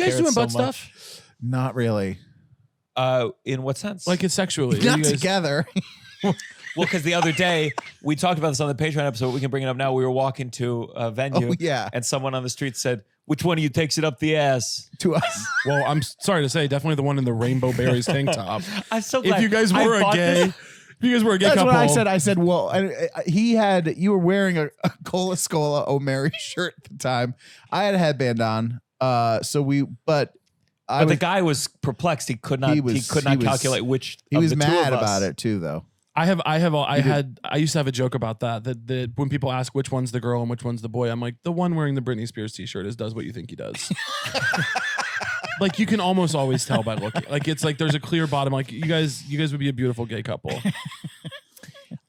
guys doing butt much. stuff? Not really. In what sense? Like it's sexually? Are Not you guys- together. well, because the other day we talked about this on the Patreon episode. We can bring it up now. We were walking to a venue, Oh, yeah. and someone on the street said, "Which one of you takes it up the ass?" To us. Well, I'm sorry to say, definitely the one in the rainbow berries tank top. I'm so glad. If you guys I were a bought gay, this- if you guys were a gay That's couple, what I said. I said, well, you were wearing a Cola Scola O'Mary shirt at the time. I had a headband on. But the guy was perplexed. He could not. He could not calculate which. He of was the two mad of us. about it too, though. I used to have a joke about that when people ask which one's the girl and which one's the boy, I'm like, the one wearing the Britney Spears t-shirt does what you think he does. Like you can almost always tell by looking. Like it's like there's a clear bottom. Like you guys would be a beautiful gay couple.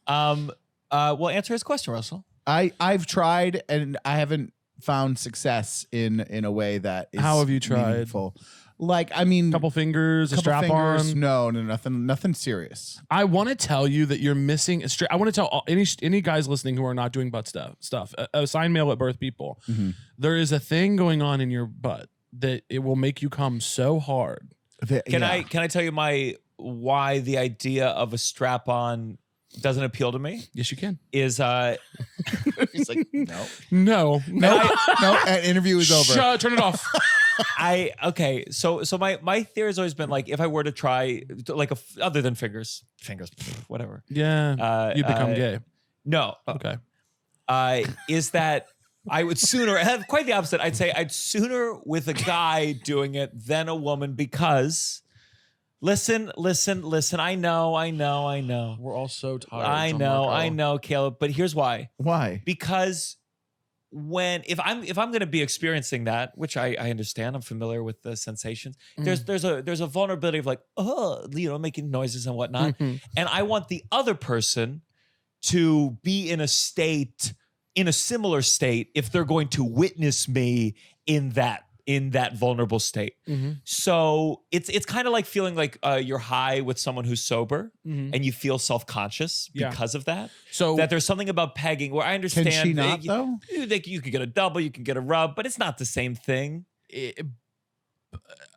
Well, answer his question, Russell. I've tried and I haven't found success in a way that is How have you tried? meaningful. Like, I mean, Couple fingers, a couple strap fingers. on. No, nothing serious. I want to tell you that you're missing. I want to tell any guys listening who are not doing butt stuff. Assign male at birth people. Mm-hmm. There is a thing going on in your butt that it will make you come so hard. Can I tell you why the idea of a strap on doesn't appeal to me? Yes, you can. Is He's like, no. No. That interview is over. Shut, turn it off. So my theory has always been like, if I were to try like other than fingers, whatever. Yeah, you'd become gay. No. Okay. Is that I would sooner have quite the opposite. I'd say I'd sooner with a guy doing it than a woman because listen. I know. We're all so tired. I know, Caleb. But here's why. Why? Because if I'm going to be experiencing that, which I understand, I'm familiar with the sensations. There's a vulnerability of like, making noises and whatnot, and I want the other person to be in a similar state if they're going to witness me in that vulnerable state. So it's kind of like feeling like you're high with someone who's sober and you feel self-conscious because of that. So that there's something about pegging where I understand. Can she not, though? You could get a double, you can get a rub, but it's not the same thing.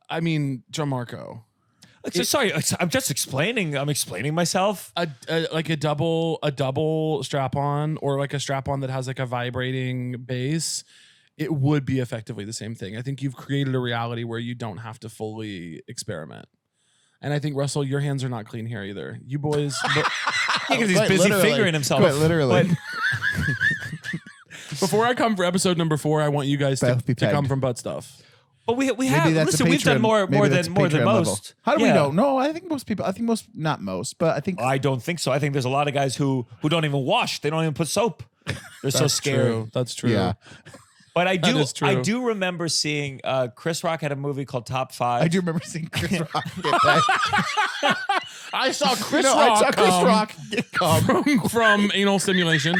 I mean, Gianmarco. Sorry, I'm just explaining. I'm explaining myself. Like a double strap on, or like a strap on that has like a vibrating base. It would be effectively the same thing. I think you've created a reality where you don't have to fully experiment. And I think, Russell, your hands are not clean here either. You boys... Because he's busy fingering himself. Quite literally. Before I come for episode number 4, I want you guys to come from butt stuff. But we have... Listen, we've done more than most. Level. How do we know? No, I think most people... not most, but I think... I don't think so. I think there's a lot of guys who don't even wash. They don't even put soap. They're so scared. True. That's true. Yeah. But I do remember seeing Chris Rock had a movie called Top 5. I do remember seeing Chris Rock get that. I saw Chris Rock get come from anal stimulation.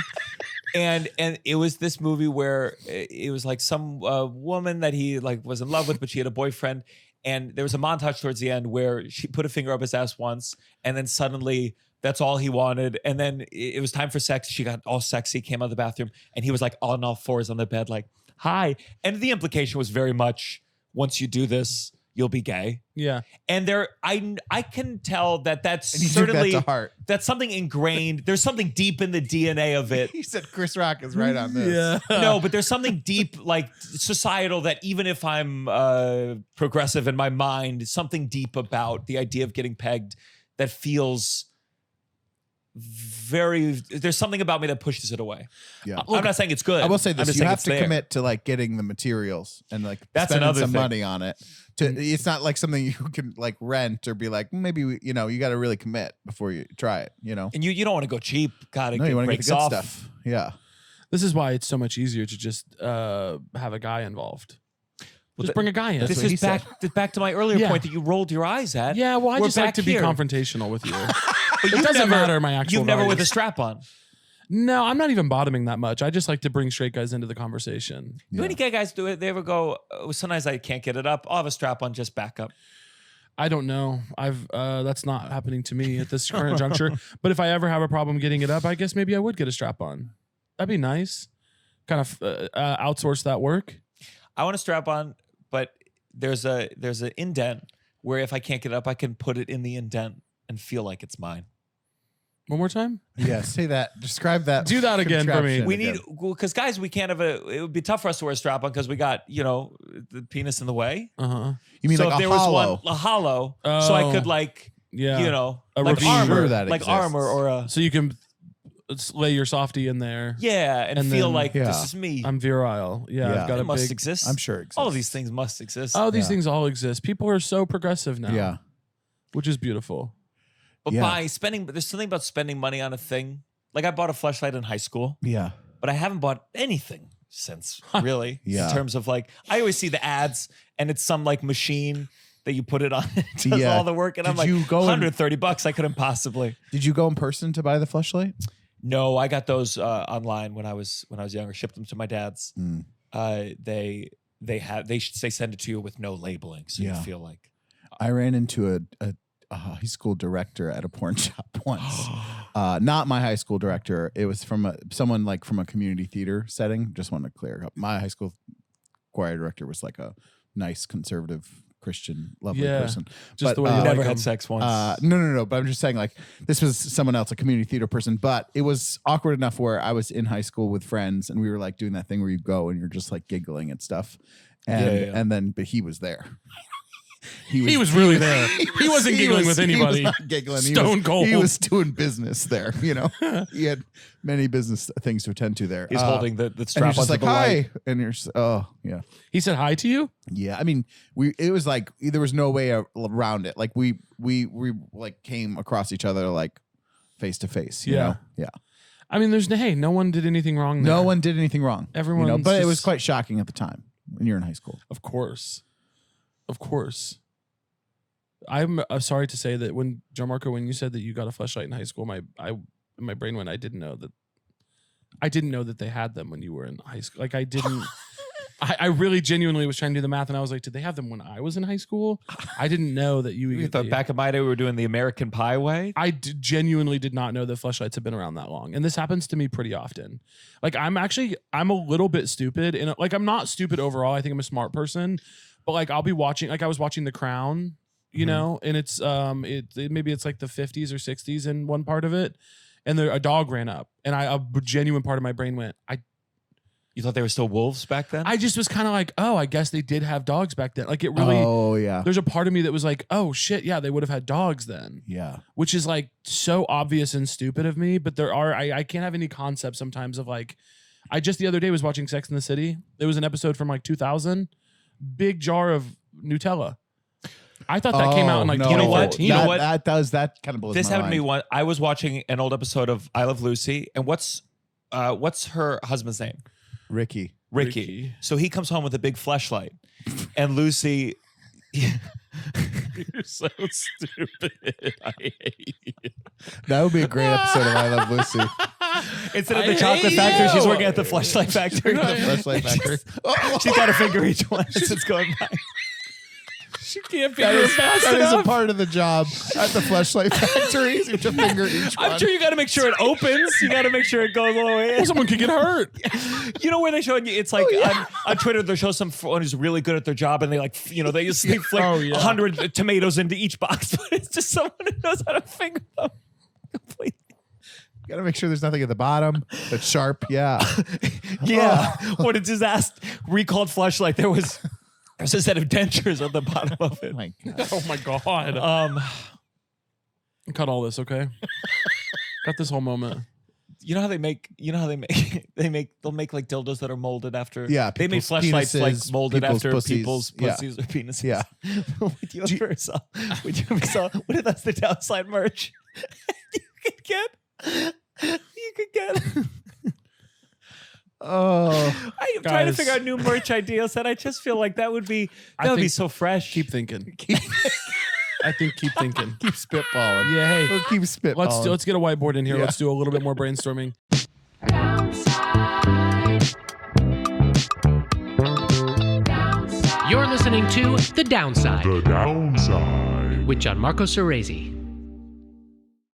And it was this movie where it was like some woman that he like was in love with, but she had a boyfriend. And there was a montage towards the end where she put a finger up his ass once, and then suddenly that's all he wanted. And then it was time for sex. She got all sexy, came out of the bathroom, and he was like on all fours on the bed, like, hi. And the implication was very much, once you do this, you'll be gay. Yeah. And I can tell that's and certainly that to heart. That's something ingrained. There's something deep in the DNA of it. He said Chris Rock is right on this. Yeah. No, but there's something deep, like societal, that even if I'm progressive in my mind, something deep about the idea of getting pegged that feels there's something about me that pushes it away. Yeah. I'm not saying it's good. I will say I'm this: just you saying have it's to there. commit to like getting the materials and like That's spending another some thing. money on it. It's not like something you can like rent or be like maybe you got to really commit before you try it. And you don't want to go cheap. Gotta you get want to get breaks the good off. stuff. Yeah. This is why it's so much easier to just have a guy involved. Just bring a guy in. This is back to my earlier point that you rolled your eyes at. Yeah, well, I We're just like back to here. be confrontational with you. But it doesn't matter my actual You've never values. with a strap on. No, I'm not even bottoming that much. I just like to bring straight guys into the conversation. Do any gay guys do it? They ever go, sometimes I can't get it up. I'll have a strap on, just back up. I don't know. That's not happening to me at this current juncture. But if I ever have a problem getting it up, I guess maybe I would get a strap on. That'd be nice. Kind of outsource that work. I want a strap on, but there's an indent where if I can't get up, I can put it in the indent and feel like it's mine. One more time? Yeah, say that. Describe that. Do that again for me. contraption We again. need, because guys, we can't have it would be tough for us to wear a strap on because we got, the penis in the way. Uh-huh. You mean so like if a there hollow? was one, a hollow, so I could like, Yeah. A like repeater. armor, Sure that like exists. armor or a, So you can lay your softie in there. yeah, and feel then- like yeah. this is me. I'm virile. Yeah, Yeah. I've got it a must big. exist. I'm sure it exists. All of these things must exist. Oh, these Yeah. things all exist. People are so progressive now. Yeah. Which is beautiful. But Yeah. by spending, there's something about spending money on a thing. Like I bought a fleshlight in high school, Yeah. but I haven't bought anything since, really. Yeah. In terms of like, I always see the ads and it's some like machine that you put it on and it does Yeah. all the work. And I'm Did like, you go and- $130. I couldn't possibly. Did you go in person to buy the fleshlight? No, I got those online when I was younger. Shipped them to my dad's. Mm. They send it to you with no labeling, so Yeah. you feel like I ran into a high school director at a porn shop once. Not my high school director. It was from someone like from a community theater setting. Just want to clear up. My high school choir director was like a nice conservative Christian, lovely Yeah. person. Just the way you uh, like never them. had sex once. No. But I'm just saying, like, this was someone else, a community theater person. But it was awkward enough where I was in high school with friends, and we were like doing that thing where you go and you're just like giggling and stuff. And but he was there. He was really there. He wasn't giggling with anybody. He was not giggling. Stone cold. He was doing business there. He had many business things to attend to there. He's holding the and strap he's just onto like, the light. hi, and you're just, oh yeah. He said hi to you? Yeah, I mean, it was like there was no way around it. Like we like came across each other like face to face. You know? Yeah. I mean, no one did anything wrong there. No one did anything wrong. Everyone's but it was just- quite shocking at the time when you're in high school. Of course. I'm sorry to say that when Gianmarco, when you said that you got a fleshlight in high school, my brain went, I didn't know that they had them when you were in high school. Like I didn't. I really genuinely was trying to do the math, and I was like, did they have them when I was in high school? I didn't know that You thought back in my day we were doing the American Pie way. I genuinely did not know that fleshlights have been around that long, and this happens to me pretty often. Like I'm a little bit stupid, and like I'm not stupid overall. I think I'm a smart person, but like I'll be watching. Like I was watching The Crown, you know, and it's maybe it's like the 50s or 60s in one part of it, and a dog ran up, and a genuine part of my brain went, You thought they were still wolves back then? I just was kind of like, oh, I guess they did have dogs back then. Like it really. Oh yeah. There's a part of me that was like, oh shit, yeah, they would have had dogs then. Yeah. Which is like so obvious and stupid of me, but I can't have any concept sometimes of like, I just the other day was watching Sex in the City. There was an episode from like 2000, big jar of Nutella. I thought that came out in like no. 2014. You know what? That kind of blows This my happened to me mind. one. I was watching an old episode of I Love Lucy, and what's her husband's name? Ricky. Ricky. So he comes home with a big fleshlight, and Lucy. You're so stupid. I hate you. That would be a great episode of I Love Lucy. Instead of I the chocolate hate factory, she's you. working at the fleshlight factory. Fleshlight Factory. She's got to finger each one as it's going by. She can't That figure it is, fast that is a enough. part of the job at the Fleshlight Factory. You have to finger each one. I'm sure you got to make sure it opens. You got to make sure it goes all the way in. Someone could get hurt. You know where they show you? It's like on Twitter, they show someone who's really good at their job, and they they just flick 100 tomatoes into each box, but it's just someone who knows how to finger them completely. You got to make sure there's nothing at the bottom that's sharp. Yeah. Yeah. What a disaster! Recalled fleshlight. There's a set of dentures at the bottom of it. My God. Oh my god. Cut all this, okay? Cut this whole moment. They'll make like dildos that are molded after. Yeah, they made people's fleshlights like penises, molded people's after pussies. people's Yeah. pussies or penises. Yeah. Would you ever saw? What if that's the downside merch? You could get. Oh. I'm trying to Guys. figure out new merch ideas, and I just feel like that would be think- so fresh. Keep thinking. I think keep thinking. Keep spitballing. Yeah, hey. We'll keep spitballing. Let's get a whiteboard in here. Yeah. Let's do a little bit more brainstorming. You're listening to The Downside The Downside. with Gianmarco Soresi.